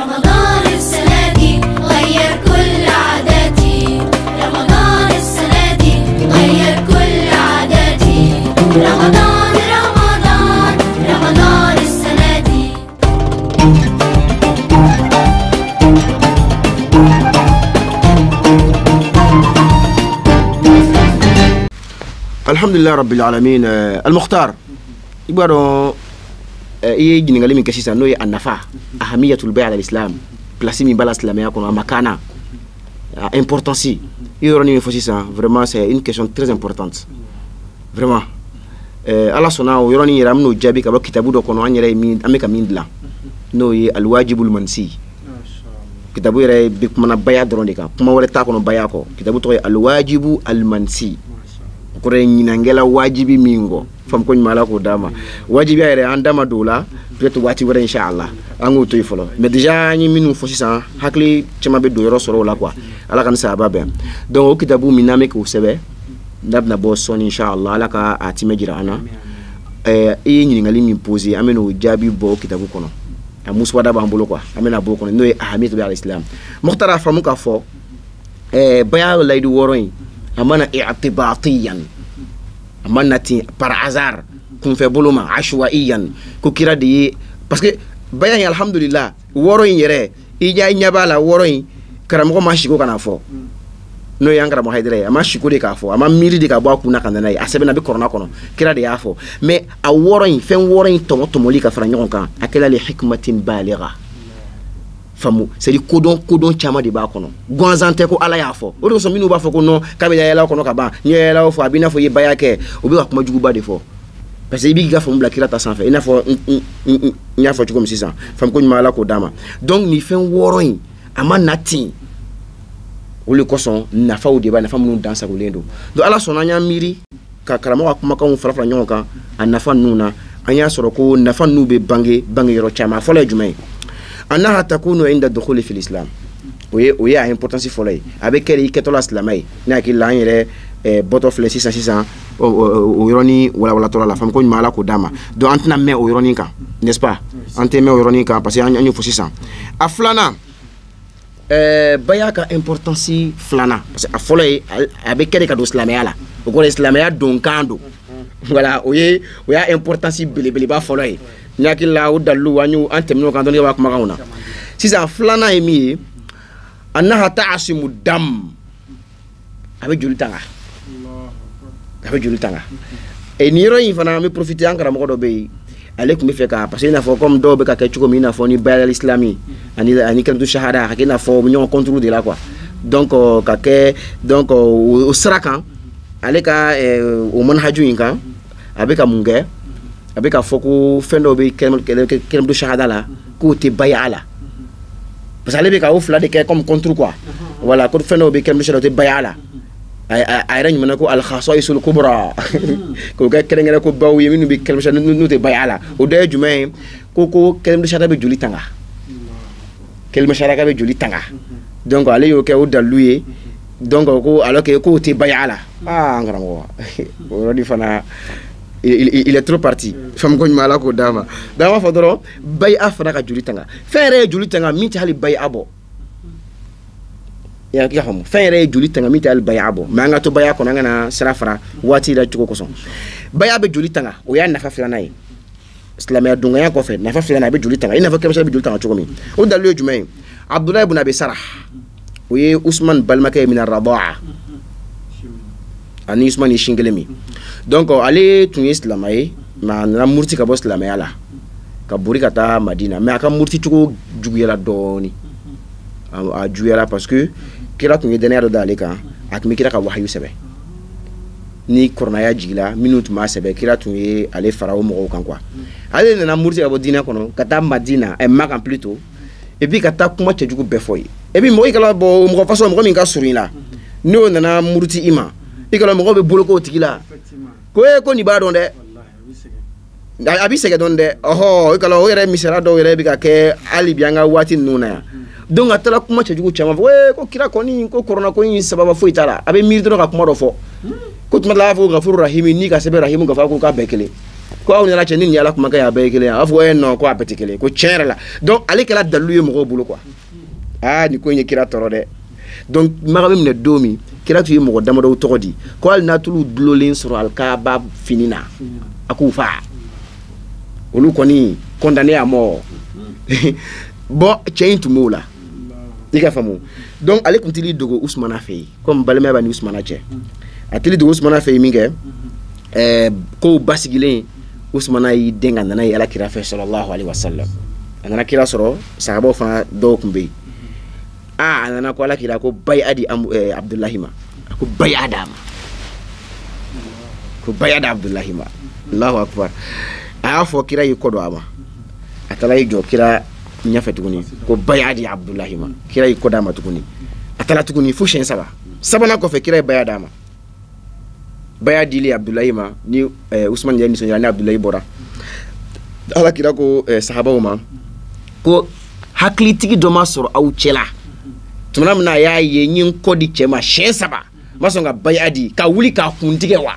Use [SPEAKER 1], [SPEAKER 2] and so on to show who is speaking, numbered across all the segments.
[SPEAKER 1] رمضان السنة دي غير كل عاداتي رمضان السنة دي غير كل عاداتي رمضان رمضان رمضان السنة دي
[SPEAKER 2] الحمد لله رب العالمين. المختار يبارو يجي نقول من كشيسة نوي النفع أهمية البيع على الإسلام بلاسي من بلا إسلامية كنا مكانا importance يوروني مفوسيسا vraiment c'est une question très importante vraiment ala sona يوروني يرامنو جابي كبا كتابو دو كونو أنيري مين أميكا مين دلا نوي الواجب المنسي كتابو يري بيك منا بايا درونيكا كما ولا تاكونو باياكو كتابو توي الواجب المنسي kore nyinangela wajibi mingo fam ko nyala ko dama wajibi ay andama dola peut wati wara inshallah angu to yifolo mais déjà ni minu fo sisa hakli chama be do yoro soro la quoi ala kan sa babe donc kitabu miname ko sebe nabna bo son inshallah ala ka atime jira ana nyingali mi poser ameno jabi bo kitabu kono amus wada ba mbolo quoi amena bo kono no ahamitu bi al-islam muhtara famu ka fo bayaa laydu woroy amana i'tibatiyan amana ti par hasard kun fe boloma ashwaiyan ko kira de parce que bayan alhamdulillah woro yere ija nyabala woro karamo ma shiko kana fo no yangara mo haydere ama shiko de ka fo ama miri de ka bo akuna kana nay asebe na be corona kono kira de ya fo mais a woro fen woro to moli ka fra nyon kan akela li hikmatin baligha famu c'est di kodon chama de ba kono gonzante ko ala ya fo o do so minu ba fo ko no kabe ya la kono ka ba nyela fo abina fo yebaya ke obi ka kuma jugu ba de fo parce que bi ga fo mbla kirata sans fait ina fo nya fo comme 600 fam ko nyama la ko dama donc ni fen woroin ama nati o le koson na fa o de ba na fam nu dansa ko lendo do ala so na nya miri ka karamo ka kuma ka un frafra nyonka anafa nuna anya soro ko nafa nu be bange yoro chama fo la jumai أنها تكون عند الدخول في الإسلام وهي importance فولي avec elle كتولا إسلامي ناكل لا يرى بطل فلسيسا سيسا ويروني ولا تولا لا فم كون مالا كوداما دو أنتنا مي ويروني كا n'est-ce pas أنت مي ويروني كا parce que أنيو فسيسا أفلانا bayaka importance flana parce que affolay avec elle كدو إسلامي ala وكل إسلامي دون كاندو voilà oya importance belebele ba folay nyaki la udalu wanyu antemno kan don wa kuma kauna sisa flana emi annaha ta'simu dam abe julitanga e niro infana me profiter ankara mo do be alek mi feka parce que na fo comme do be ka kechuko mi na fo ni bayal islami ani kan du shahada ka na fo nyon contrôle de la quoi donc ka ke donc au srakan aleka o manhaju inka abeka munge abeka foko fendo be kelem do shahada la ko te bayala parce que aleka o fla de ke comme contre quoi voilà ko fendo be kelem do shahada te bayala ay rañ manako al khasaisul kubra ko ga kelengere ko baw yemi be kelem shahada nu te bayala o de jumay ko kelem do shahada be juli tanga kelem shahada be juli tanga donc ale yo ke o daluye donc ko alors que ko te bayala ngaramo o di fana il est trop parti fam ko mala ko dama fodoro bay afra ka julitanga fere julitanga minti hali bay abo ya fam fere julitanga minti hali bay abo manga to bay ko ngana srafra wati da tuko koson bay abe julitanga o ya nafa filana yi islamia dunga ya ko fe nafa filana be julitanga ina fa kemsha be julitanga tuko mi o dalu jumay abdullah ibn abi sarah o ye usman balmaka min ar-radaa ani usman shingelemi donc ale tun islamay ma na murti ka bo islamay ala ka buri ka ta madina mais aka murti tuko juguyala doni a juguyala parce que kira tun yedene ado dale kan ak mi kira ka wahyu sebe ni kornaya jigila minute ma sebe kira tun ye ale farao mo kan quoi ale na murti ka bo dina kono ka ta madina e makan plutôt et puis ka ta kuma che jugu befoy et puis mo ikala bo mo façon mo min ka surina no na murti ima ikala mo be boloko tigila ko ni ba don de abi sege don de ikala o yere misera do yere bi ka ke ali bianga wati nuna donc atala kuma che jugu chama ko kira ko ni ko corona ko ni sababa fo itala abe mir do ka kuma do fo ko tuma la fo gafuru rahimi ni ka sebe rahimu gafa ko ka bekele ko aw nana cɛ ni yala kuma ka ya bɛɛ kelen a fɔ non ko a bɛɛ tɛ kelen ko tiɲɛ yɛrɛ la donc ale kɛra dalilu ye mɔgɔw bolo quoi ni ko in ye kira tɔɔrɔ dɛ donc maga bɛ minɛ don min kira tun ye mɔgɔ damadɔw tɔgɔ di ko hali n'a tulu dulolen sɔrɔ alikaba fini na a k'u fa olu kɔni condamné à mort bon cɛ in tun b'o la i ka faamu donc ale tun tili dogo Usmana fɛ yen comme balimaya b'a ni Usmana cɛ a tili dogo Usmana fɛ yen min kɛ kow basigilen Usmana y'i den ka nana ye Alakira fɛ sallallahu alaihi wasallam a nana kira sɔrɔ sahabaw fana dɔw tun bɛ yen a nana ko Alakira ko bay'a di Abdullahi ma a ko bay'a d'a ma ko bay'a di Abdullahi ma Allahu akbar a y'a fɔ kira y'i kɔdɔ a ma a taara y'i jɔ kira ɲɛfɛ tuguni ko bay'a di Abdullahi ma kira y'i kɔdɔ a ma tuguni a taara tuguni fo siɲɛ saba sabanan kɔfɛ kira ye bay'a d'a ma baya dili Abdullahi ma ni Usman ya nisɔndiya ni Abdullahi bɔra Alakira ko sahabaw ma ko hakilitigi dɔ ma sɔrɔ aw cɛla tuma min na a y'a ye n ye n kɔ di cɛ ma siɲɛ saba ma sɔn ka baya di ka wuli k'a kun tigɛ wa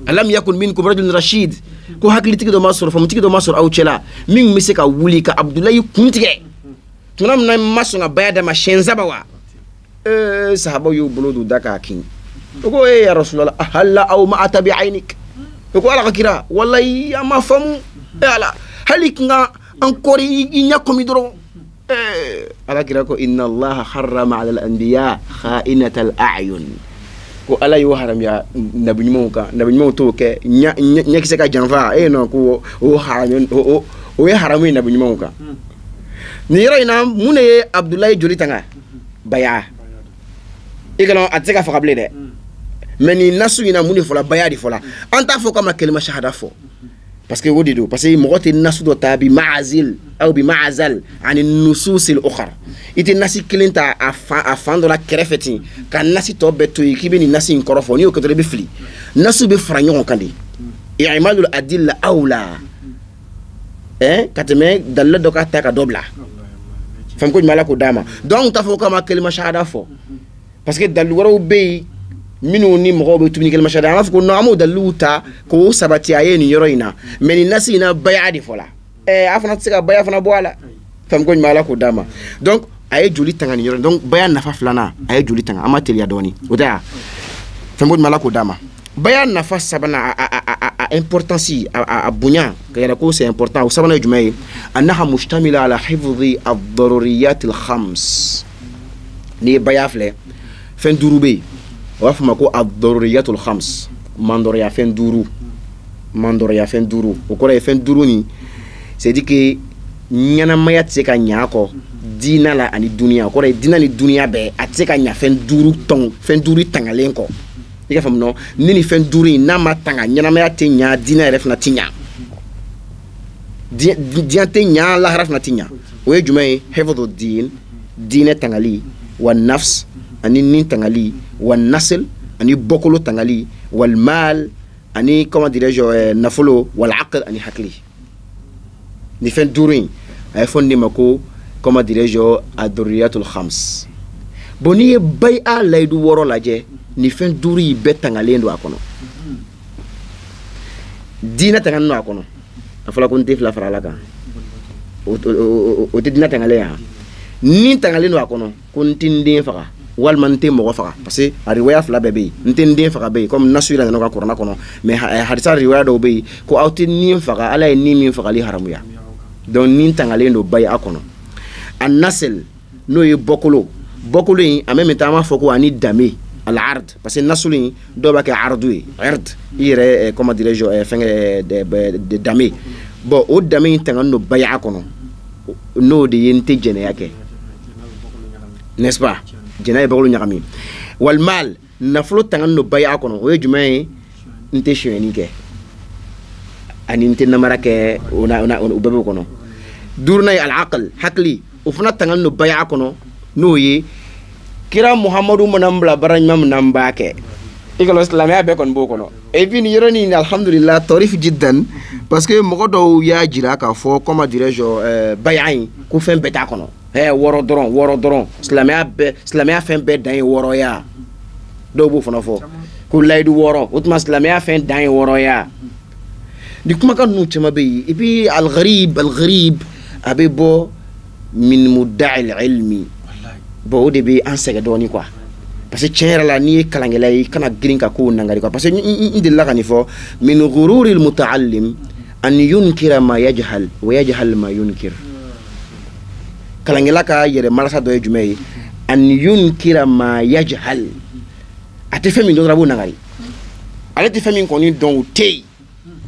[SPEAKER 2] alam yakun minkum rajulun rashid ko hakilitigi dɔ ma sɔrɔ famutigi dɔ ma sɔrɔ aw cɛla min bɛ se ka wuli ka Abdullahi kun tigɛ tuma min na ma sɔn ka baya da ma siɲɛ saba wa sahabaw y'u bolo don da k'a kin ko ya Rasulullah halla aw ma atabi aynik ko ala ka kira wallahi ama famu ala hali kinga ankori inya komi doro ala kira ko inna Allah harrama ala al-anbiya kha'inat al-a'yun ko ala yo haram ya nabi nyumo to ke nya kise ka janfa non ko o haram o ya haram nabi nyumo ka ni ina mune Abdullahi joli tanga baya igalo ateka fakable de mais ni nasu ina muni fola bayadi fola anta fo kama kelima shahada fo parce que wodi do parce que mogote nasu do tabi ma'azil aw bi ma'azal ani nusus al ukhra ite nasi kilinta afan do la krefeti kan nasi to beto yikibe ni nasi nkorofo ni o ko be fli nasu be franyon kandi i'malul adilla awla kateme dalla do ka ta ka dobla fam ko mala ko dama donc ta fo kama kelima shahada fo parce que dalu waro be minu ni mɔgɔw bɛ tubini kelima shahada an b'a fɔ ko non an b'o dalilu ta k'o sabati a ye nin yɔrɔ in na mais nin nasi in na baya de fɔla a fana tɛ se ka baya fana bɔ a la fɛn ko ɲuman ala k'o d'a ma donc a ye joli tanga nin yɔrɔ donc baya nafa filanan a ye joli tanga an ma teliya dɔɔni o tɛ ya fɛn ko ɲuman ala k'o d'a ma baya nafa sabanan a importance a bonya ka yɛrɛ ko c'est important o sabanan ye jumɛn ye annaha mustamila ala hifdhi ad-daruriyat al-khams ni baya filɛ fɛn duuru bɛ yen o b'a fɔ ma ko ad-daruriyatul khams mandɔrɔya fɛn duuru o kɔrɔ ye fɛn duuru ni c'est dire que ɲɛnamaya tɛ se ka ɲɛ a kɔ diina la ani duniya o kɔrɔ ye diina ni duniya bɛɛ a tɛ se ka ɲɛ fɛn duuru tangalen kɔ i ka faamu nɔ ni nin fɛn duuru in n'a ma tanga ɲɛnamaya tɛ ɲɛ diina yɛrɛ fana tɛ ɲɛ diɲɛ tɛ ɲɛ lahara fana tɛ ɲɛ o ye jumɛn ye hifdhu diin diinɛ tangali wa nafs ani nin tangali wa nasl ani bokolo tangali wal mal ani comment dirais-je nafolo wal aql ani hakli ni fen durin ay fonni mako comment dirais-je ad-durriyatul khams boni bay'a laydu woro laje ni fen duri be tangalen do akono dina tangan no akono afala ko ntif la farala kan o te dina tangale ya ni tangalen do akono ko ntinde faga walma nte mɔgɔ faga parce que a riwaya fila bɛɛ bɛ yen n tɛ n den faga bɛ yen comme nasu yɛrɛ nana ka kuranna kɔnɔ mais hadisa riwaya dɔw bɛ yen ko aw tɛ nin faga ala ye nin min fagali haramuya donc nin tangalen don bayi a kɔnɔ a nasel n'o ye bɔkolo in en même temps an b'a fɔ ko ani dame al-ard parce que nasulu in dɔw b'a kɛ ardu ye ard i yɛrɛ comment dirais-je fɛngɛ de dame bon o dame in tanganen don bayi a kɔnɔ n'o de ye n tɛ jɛnɛya kɛ n'est-ce pas jɛnɛ ye bɔkolo ɲagami walmal nafolo tanganen don bayi a kɔnɔ o ye jumɛn ye n tɛ sonyɛni kɛ ani n tɛ namara kɛ o bɛɛ b'o kɔnɔ duurunan ye al-aql hakili o fana tanganen don bayi a kɔnɔ n'o ye kira Muhammadu mana n bila baara ɲuman min na n b'a kɛ i ka silamɛya bɛɛ kɔni b'o kɔnɔ et puis nin yɔrɔnin in alhamdulillah tɔrif jiddan parce que mɔgɔ dɔw y'a jira k'a fɔ comment dirais-je baya in ko fɛn bɛɛ t'a kɔnɔ wɔɔrɔ dɔrɔn silamɛya fɛn bɛɛ dan ye wɔɔrɔya dɔw b'o fana fɔ ko layidu wɔɔrɔ o tuma silamɛya fɛn dan ye wɔɔrɔ ya ni kumakan ninnu caman bɛ yen et puis al-gharib a bɛ bɔ min mudda'i al-ilmi bon o de bɛ an sɛgɛn dɔɔnin quoi parce que tiɲɛ yɛrɛ la n'i ye kalankɛla ye i kana girin ka kow nangari quoi parce que n delila ka nin fɔ min ghururi al-muta'allim an yunkira ma yajhal wa yajhal ma yunkir kalankɛla ka yɛrɛ marasa dɔ ye jumɛn ye an yunkira ma yajhal a tɛ fɛn min dɔn dɔrɔn a b'o nangari ale tɛ fɛn min kɔni dɔn o tɛ yen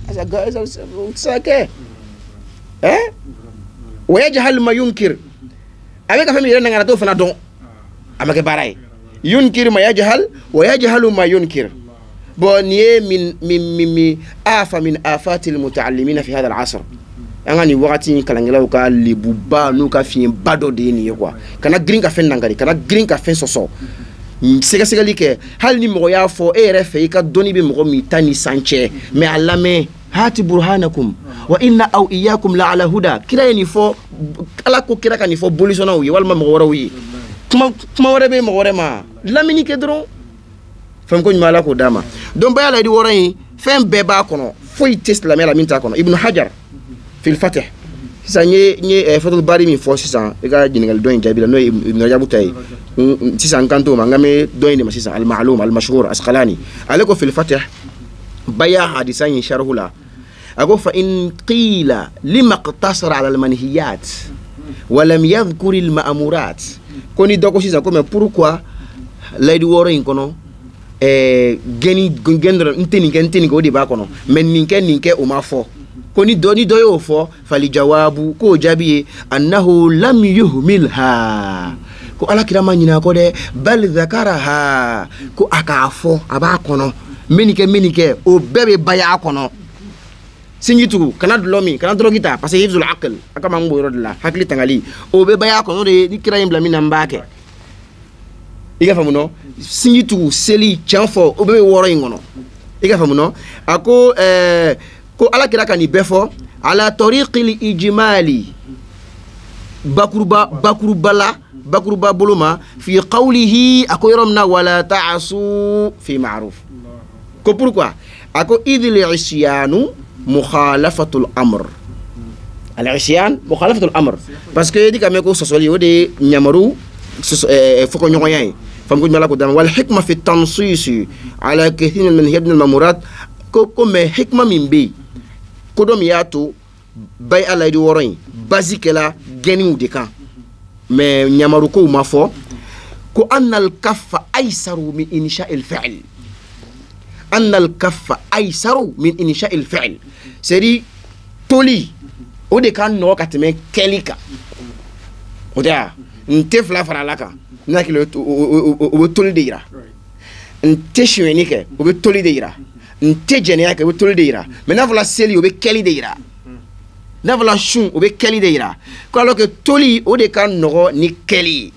[SPEAKER 2] o tɛ se ka kɛ wa yajhal ma yunkir a bɛ ka fɛn min yɛrɛ nangari a t'o fana dɔn a ma kɛ baara ye yunkir ma yajhal wa yajhalu ma yunkir bon ni ye min afa min afatil muta'allimina fi hada al-asr an ka nin wagati in kalankɛlaw ka lebuba n'u ka fiɲɛba dɔ de ye nin ye quoi kana girin ka fɛn nangari kana girin ka fɛn sɔsɔ sɛgɛsɛgɛli kɛ hali ni mɔgɔ y'a fɔ e yɛrɛ fɛ i ka dɔnni bɛ mɔgɔ min ta ni san cɛ mais a lamɛn hati burhanakum wa inna aw iyyakum la ala huda kira ye nin fɔ ala ko kira ka nin fɔ bolisɔnnaw ye walima mɔgɔ wɛrɛw ye kuma wɛrɛ bɛ mɔgɔ wɛrɛ ma lamini kɛ dɔrɔn fɛn ko ɲuman ala k'o d'a ma donc baya layidu wɔɔrɔ in fɛn bɛɛ b'a kɔnɔ foyi tɛ silamɛya la min t'a kɔnɔ ibnu hajar fil fatih sisan n ye fatul bari min fɔ sisan i ka ɲininkali dɔ in jaabi la n'o ye ibnu rajabu ta ye sisan n kan t'o ma n kan bɛ dɔ in de ma sisan al-ma'lum al-mashhur asqalani ale ko fil fatih baya hadisa in sharhu la a ko fa in qila lima iqtasara ala al-manhiyat wa lam yadhkur al-ma'murat ko ni dɔ ko sisan ko mais pourquoi layidu wɔɔrɔ in kɔnɔ gɛni dɔrɔn n tɛ nin kɛ o de b'a kɔnɔ mais nin kɛ o ma fɔ ko ni dɔ y'o fɔ fali jawabu k'o jaabi ye annahu lam yuhmilha ko alakira ma ɲinɛ a kɔ dɛ bal dhakaraha ko a k'a fɔ a b'a kɔnɔ min nin kɛ o bɛɛ bɛ baya a kɔnɔ sinji tugu kana dulɔ min kana dɔrɔgi ta parce que hifzul aql a kama n b'o yɔrɔ de la hakili tangali o bɛ baya a kɔnɔ o de ye ni kira in bila min na n b'a kɛ i ka faamu nɔ sinji tugu seli tiɲɛ fɔ o bɛɛ bɛ wɔɔrɔ in kɔnɔ i ka faamu nɔ a ko ko ala kira ka nin bɛɛ fɔ ala tariqil ijmali bakuruba bolo ma fi qawlihi a ko yɔrɔ min na wala ta'asu fi ma'ruf ko pourquoi a ko idil isyanu mukhalafatul amr al-isyan mukhalafatul amr parce que di ka mɛn ko sɔsɔli o de ye ɲamaru fɔkɔ ɲɔgɔnya ye famu ko ɲuman ko dama wal hikma fi tansisi ala kathir min hibn al-mamurat ko mais hikma min bɛ yen ko dɔ min y'a to bayi a layidu wɔɔrɔ in basi kɛla gɛniw de kan mais ɲamaru kow ma fɔ ko annal kaffa aysaru min insha al-fi'l annal kaffa aysaru min insha al-fi'l c'est-à-dire toli o de ka nɔgɔ ka tɛmɛ kɛli kan o tɛ wa n tɛ fila fara a la kan n'a kɛlen o bɛ toli de yira n tɛ sonyɛni kɛ o bɛ toli de yira n tɛ jɛnɛya kɛ o bɛ toli de yira mais n'a fɔra seli o bɛ kɛli de yira n'a fɔra sun o bɛ kɛli de yira ko alors que toli o de ka nɔgɔ ni kɛli ye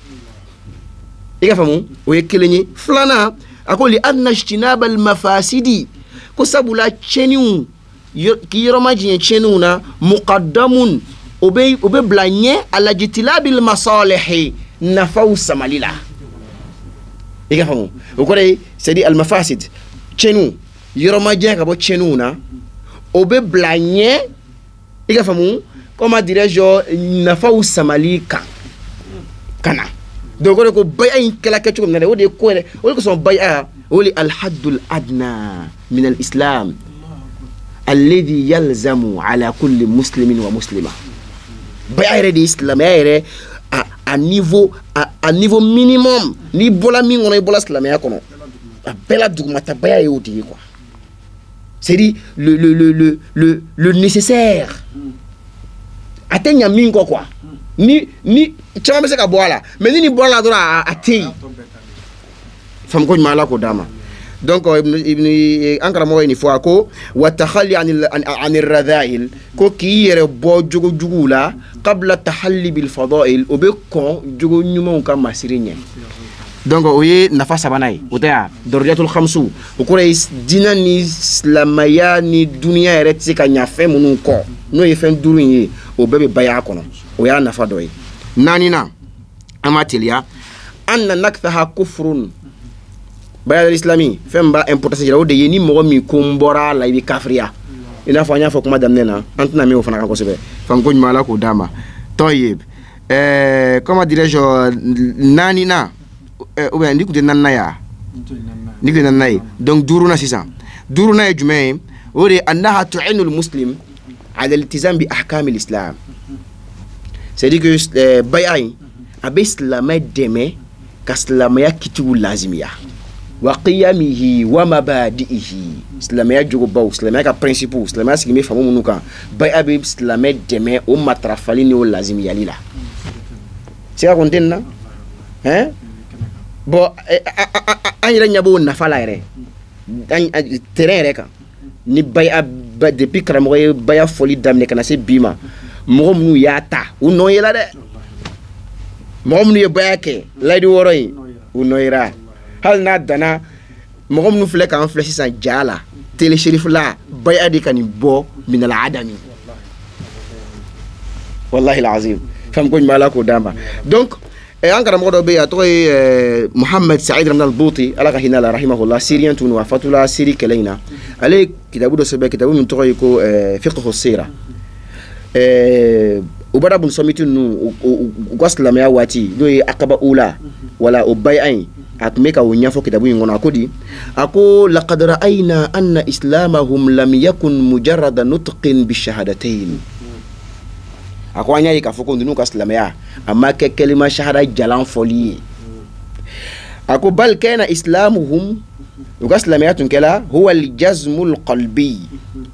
[SPEAKER 2] i ka faamu o ye kelen ye filanan a ko li anna ijtinaba al-mafasidi ko sabula tiɲɛniw k'i yɔrɔ ma jiyɛn tiɲɛniw na muqaddamun o bɛ bila ɲɛ ala jitilabil masalihi nafaw samali la i ka faamu o kɔrɔ ye c'est à dire al-mafasid tiɲɛniw yɔrɔ ma jiyɛn ka bɔ tiɲɛniw na o bɛ bila ɲɛ i ka faamu comment dirais-je nafaw samali kan kana donc o de ko baya in kɛla kɛ cogo min na dɛ o de ye ko yɛrɛ o de kosɔn baya o de al-haddul adna min al-islam alladhi yalzamu ala kulli muslimin wa muslima baya yɛrɛ de ye silamɛya yɛrɛ a niveau minimum n'i bɔla min kɔnɔ i bɔla silamɛya kɔnɔ a bɛɛ la dugumata baya ye o de ye quoi c'est-à-dire le nécessaire a tɛ ɲa min kɔ quoi ni caman bɛ se ka bɔ a la mais ni bɔra la dɔrɔn a tɛ yen famu ko ɲuman ala k'o d'a ma donc an karamɔgɔ ye nin fɔ a ko wa tahalli ani radhail ko k'i yɛrɛ bɔ jogo juguw la qabla tahalli bil fadail o bɛ kɔn jogo ɲumanw ka masiri ɲɛ donc o ye nafa sabanan ye o tɛ ya darajatul khamsu o kɔrɔ ye diinɛ ni silamɛya ni duniya yɛrɛ tɛ se ka ɲa fɛn minnu kɔ n'o ye fɛn duuru in ye o bɛɛ bɛ baya kɔnɔ o y'a nafa dɔ ye naaninan an ma teliya an na nakthaha kufrun bay'a l'islami fem ba importance jira o de yeni mo mi kumbora la ibi kafriya ina fa nya fa kuma damne na antna mi o fana ka ko sebe fam ko mala ko dama toyib comment dirais-je nani na ou bien ndiku de nanna ya ndiku de nanna donc duruna 600 duruna jumay o de annaha tu'inu al-muslim ala al-iltizam bi ahkam al-islam c'est-à-dire que bay'ay abislamay deme kaslamaya kitu lazimiya wa qiyamihi wa mabadihi islamaya jogo baw islamaya ka principe islamaya sigime famu munuka bay abi islamaya deme o matrafali ni o lazimiya lila c'est à contenna hein bon an yira nyabo na fala yere terrain yere kan ni bay depuis karamo bay foli damne kana se bima mo mu yata u noyela de mogom nu yebake ladi woroy u noyra hal na dana mogom nu fle kan fle sisan jala tele Cherifla bay adi kan bo min al adami wallahi alazim fam ko mala ko damba donc ankara modo be ya to Muhammad Said Ramadan al-Bouti ala kahina la rahimahullah syrien tun wa fatula siri kalaina ale kitabu do sebe kitabu min to ko fiqh as-sira ubara bun somitu nu ugoslam ya wati do akaba ula wala ubay'ain akmeka wonyafo kitabu ngona akodi ako laqad ra'ayna anna islamahum lam yakun mujarrada nutqin bishahadatayn ako anya ikafoko ndunu kaslam ya amma ke kelima shahada jalan foli ako bal kana islamuhum ugaslam ya tunkela huwa al-jazmul qalbi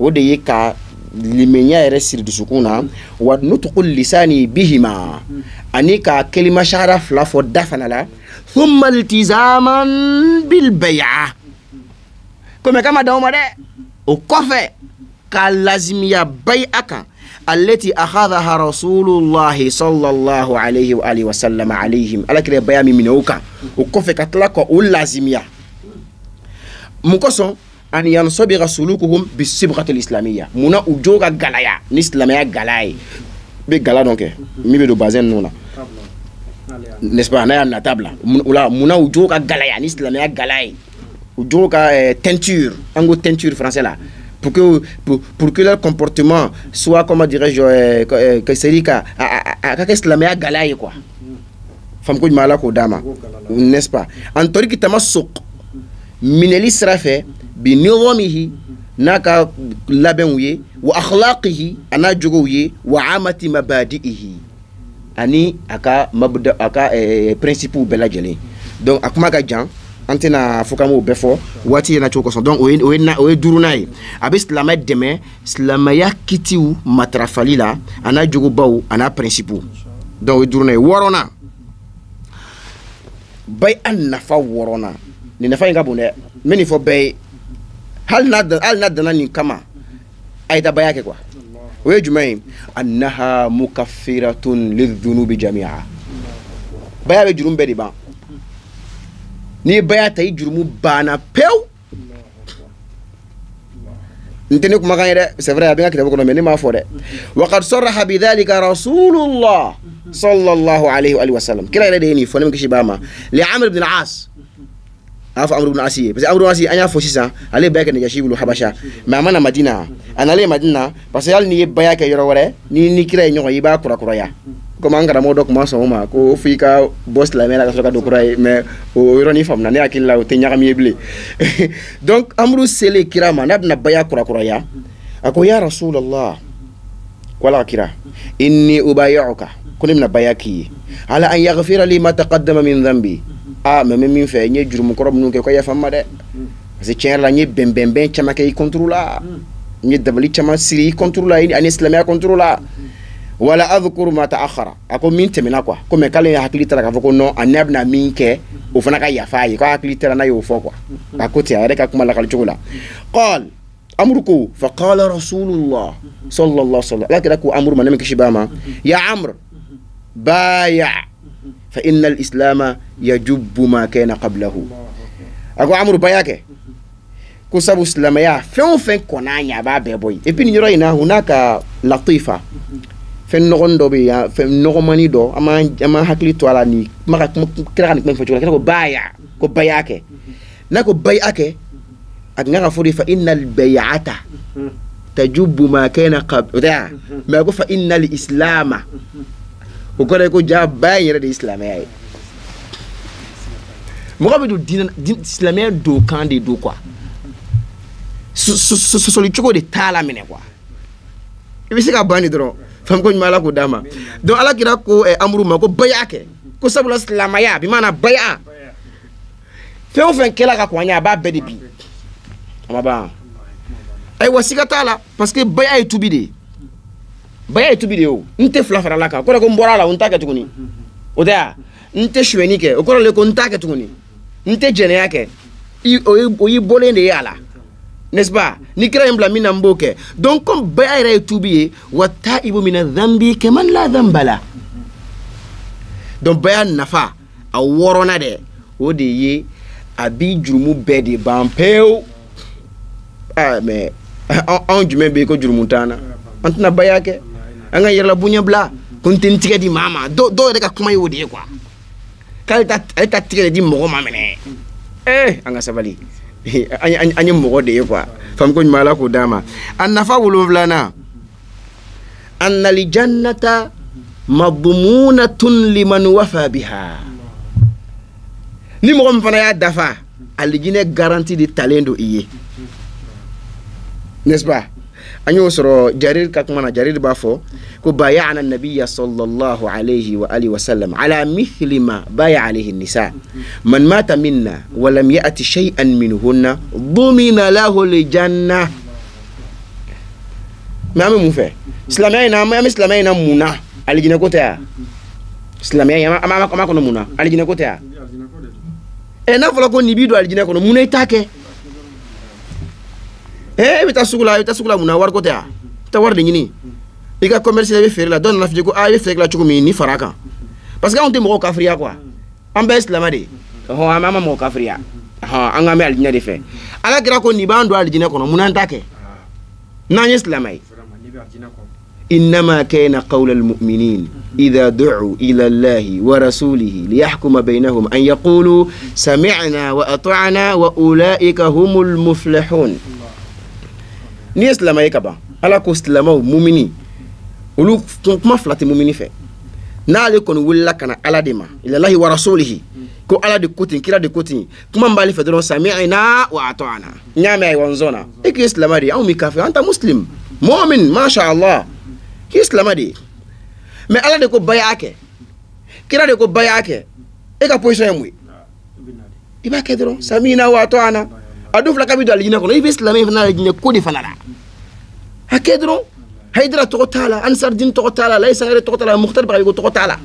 [SPEAKER 2] wode yika limenya resir dusukuna wa nutqul lisani bihima anika kelima shahada flafo dafanala thumma iltizaman bil bay'a kama dawma de o kofe ka lazimiya bay'aka التي أخذها رسول الله صلى الله عليه وآله وسلم عليهم على كده بيان من أوكا وكفك أطلق اللازمية مكسون أن ينصبغ سلوكهم بالصبغة الإسلامية منا أجوغا غلايا نسلامية غلاي بغلا دونك مي بدو بازن نونا نسبا نايا نتابلا منا أجوغا غلايا نسلامية غلاي أجوغا teinture أنغو teinture français là pour que leur comportement soit, comment dirais-je, que c'est dit qu'est-ce que la meilleure galaye quoi. Femme que mala ko dama, n'est-ce pas? Antori qui tama sok mineli srafe bi niwamihi naka labenwiye wa akhlaqihi ana jogowiye wa amati mabadihi ani aka mabda aka principe bela jeli. Donc akuma ga jan antena fokamo befo wati na choko son donc o durunay abis islamay deme islamaya kitiu matrafalila ana jogo baw ana principe donc o durunay worona bay an nafa worona ni nafa nga bonde meni fo bay hal nadana ni kama ayda bayake quoi o jumay annaha mukaffiratun lidhunubi jami'a bayabe jurum be di ba ni bayata jurumu bana pew ntene kuma kan yede c'est vrai abinga kitabu kono mais ni ma fo de wa qad saraha bidhalika rasulullah sallallahu alayhi wa sallam kila yede ni fo nem kishi bama li amr ibn al-as afa amr ibn asiye parce que amr ibn asiye anya fo sisa ale bayaka ne jashibul habasha ma mana madina anale madina parce que al ni bayaka yoro wore ni kira nyo yiba kura ya comme angara modo kuma so ma ko fika boss la mela ka soka do kuray mais o ironi fam na ne akilla o te nyakam yeble donc amru sele kirama nabna baya kura ya ako ya rasulullah wala kira inni ubayuka kunim na bayaki ala an yaghfira li ma taqaddama min dhanbi mais min fe nye jurum ko rob nu ko ya famma de c'est tiens la nye bembemben chama kay contrôla nye dabali chama siri contrôla ni an islamia contrôla wala adhkuru ma ta'akhara ako min temina quoi comme kala ya hakili tara ka foko no anabna minke o fana ka yafayi ko hakili tara na yo fo quoi akoti areka kuma la kalchula qal amruku fa qala rasulullah sallallahu alaihi wasallam lakako amru manam kishibama ya amr baya fa inna al-islam yajubbu ma kana qablahu ako amru bayake ko sabu islam ya fen konanya ba beboy et puis ni yoro ina hunaka latifa fen nogondo be ya fen nogomani do ama hakli to ala ni maka kira kan ko baya ko bayake nako bay'a ke agna fodi fa innal bay'ata tajubbu ma kana qabla ma ko fa innal islama o ko ko ja bay'ira de islam ay mo ko do din islamien do kan de do quoi so li choko de tala mine quoi ibi sika bani dron fam ko mala ko dama donc ala kira ko amru ma ko bay'a ke ko sabula islamaya bi mana bay'a fe o fen kela ka ko anya ba bedi bi amaba ay wasika tala parce que bay'a e tubide o nte fla fara la ka ko mbora la unta ka tukuni o da nte shweni ke o ko le ko nta ka tukuni nte jene yake o yi bolende yala n'est-ce pas ni kira mbla mina mboke donc comme bay'a e tubiye wa taibu min adh-dhanbi kaman la dhanbala donc bay'a nafa a worona de o de ye abi jurumu bedi bampeo mais on jume be ko jurumu tana antna bay'a ke anga yerla bunya bla konten tige di mama do de ka kuma yodi quoi kalta ta tige di mo mamene anga sabali anya mo de quoi fam ko mala ko dama annafa wuluvlana anna li jannata madmunatun liman wafa biha ni mo mfana ya dafa alijine garantie de talendo iye n'est-ce pas anyo soro jarir kakmana jarir bafo ko bay'ana an-nabiy sallallahu alayhi wa alihi wa sallam ala mithli ma bay'a alayhi an-nisa man mata minna wa lam ya'ti shay'an minhunna dhumina lahu al-janna mame mu fe islamiyya na muna alijina ko ta islamiyya ama ko muna alijina ko ta na folo ko nibido alijina ko muna itake bita sugula muna war ko ta war de nyini ika commerce be fere la don la fije ko be fere la chukumi ni faraka parce que on te mo kafriya quoi an be islam de ho ama mo kafriya ha an ga me aljina de fe ala gira ko ni bando aljina ko muna ntake na ni islamai إنما كان قول المؤمنين إذا دعوا إلى الله ورسوله ليحكم بينهم أن يقولوا سمعنا وأطعنا وأولئك هم المفلحون ni islama yekaba ala ko islama mu'mini ulu kuma flati mu'mini fe na ale kon wulla kana ala de ma ila lahi wa rasulihi ko ala de kotin kira de kotin kuma mbali fe don sami'na wa ata'na nyame ay wanzona e ki islama de au mi kafi anta muslim mu'min ma sha Allah ki islama de mais ala de ko bayake kira de ko bayake e ka position yamwe iba ke don sami'na wa ata'na adu fla kabido alijina ko ibe islami fana alijina ko di fana hakedro haydra to tala ansar din to tala lay sangare to tala mukhtar ba ko to tala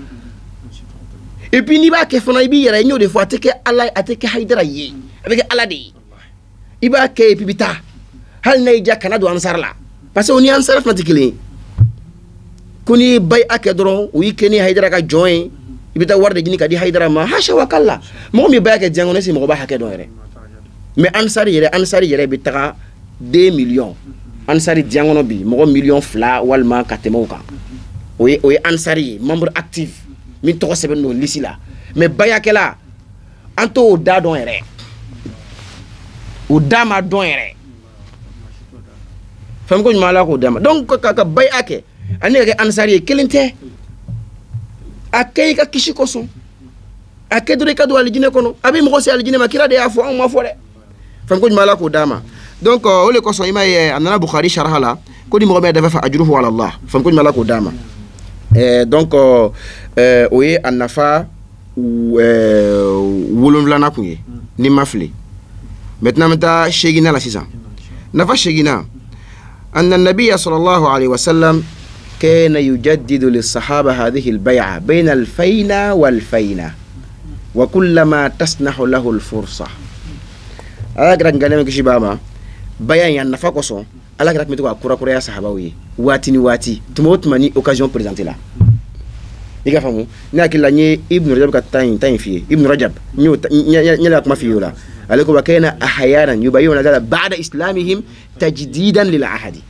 [SPEAKER 2] et puis ni ba ke fana ibi yara nyo de fois ateke allah ateke haydra yi avec allah de iba ke pibita hal nay jakana do ansar la parce que on y ansar fana tikili kuni bay akedro wi keni haydra ka join ibita warde jini ka di haydra ma hasha wakalla mo mi bay ke jangone si mo ba hakedo yere mais ansari yere bi taga 2 millions ansari diangono bi mo million fla walma katemo kan oye ansari membre actif mi to sebe no lisila mais bayakela anto o da don yere o dama don yere fam ko mala ko dama donc ka bayake ani ke ansari kelinte akay ka kishiko son akedre ka do alijine kono abi mo ko alijine makira de afo on ma fore fam ko mala ko dama donc ole ko so ima anana bukhari sharhala ko di mo be dafa ajruhu ala allah fam ko mala ko dama donc oye annafa wolon lana kuye ni mafli maintenant meta shegina la sisa nafa shegina anna an-nabiy sallallahu alayhi wa sallam كان يجدد للصحابة هذه البيعة بين الفينة والفينة وكلما تسنح له الفرصة alagra ngane me kishibama bayan ya nafako so alagra metoko akura ya sahaba wi wati ni wati tumotmani occasion présenter là diga famu ni akila nye ibn rajab ka tan fi ibn rajab nyala kuma fi yola alako bakena ahyanan yubayuna dala ba'da islamihim tajdidan lil ahadi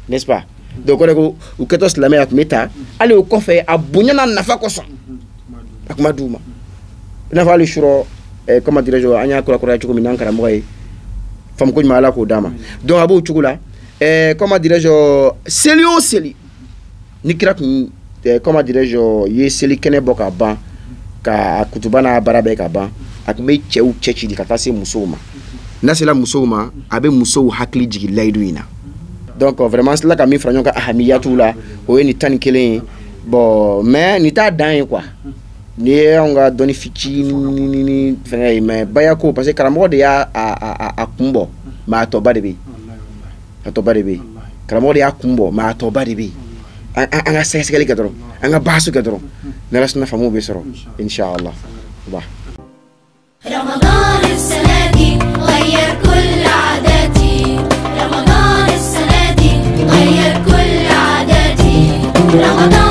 [SPEAKER 2] n'est-ce pas donc ko uketo islamé ak meta ali ko fe abunya na nafako so akuma duma na fali shuro comment dirais-je an y'a kura cogo min n'an karamɔgɔ ye faamu ko ɲuman ala k'o d'a ma donc a b'o cogo la comment dirais-je seli o seli ni kira tun comment dirais-je ye seli kɛnɛ bɔ ka ban ka kutuba n'a baara bɛɛ ka ban a tun bɛ cɛw cɛci de ka taa se musow ma n'a sela musow ma a bɛ musow hakili jigin layidu in na donc vraiment n sela ka min fara ɲɔgɔn kan ahamiyatu la o ye nin 11 ye bon mais nin t'a dan ye quoi ni ye anw ka dɔnni fitinin fɛngɛ ye mais baya ko parce que karamɔgɔ de y'a kun bɔ mais a tɔba de bɛ yen a tɔba de bɛ yen karamɔgɔ de y'a kun bɔ mais a tɔba de bɛ yen an ka sɛgɛsɛgɛli kɛ dɔrɔn an ka bahasu kɛ dɔrɔn n'ala sɔnna faamuw bɛ sɔrɔ inshallah ba
[SPEAKER 1] رمضان السنة دي غير كل عاداتي رمضان السنة دي غير كل عاداتي رمضان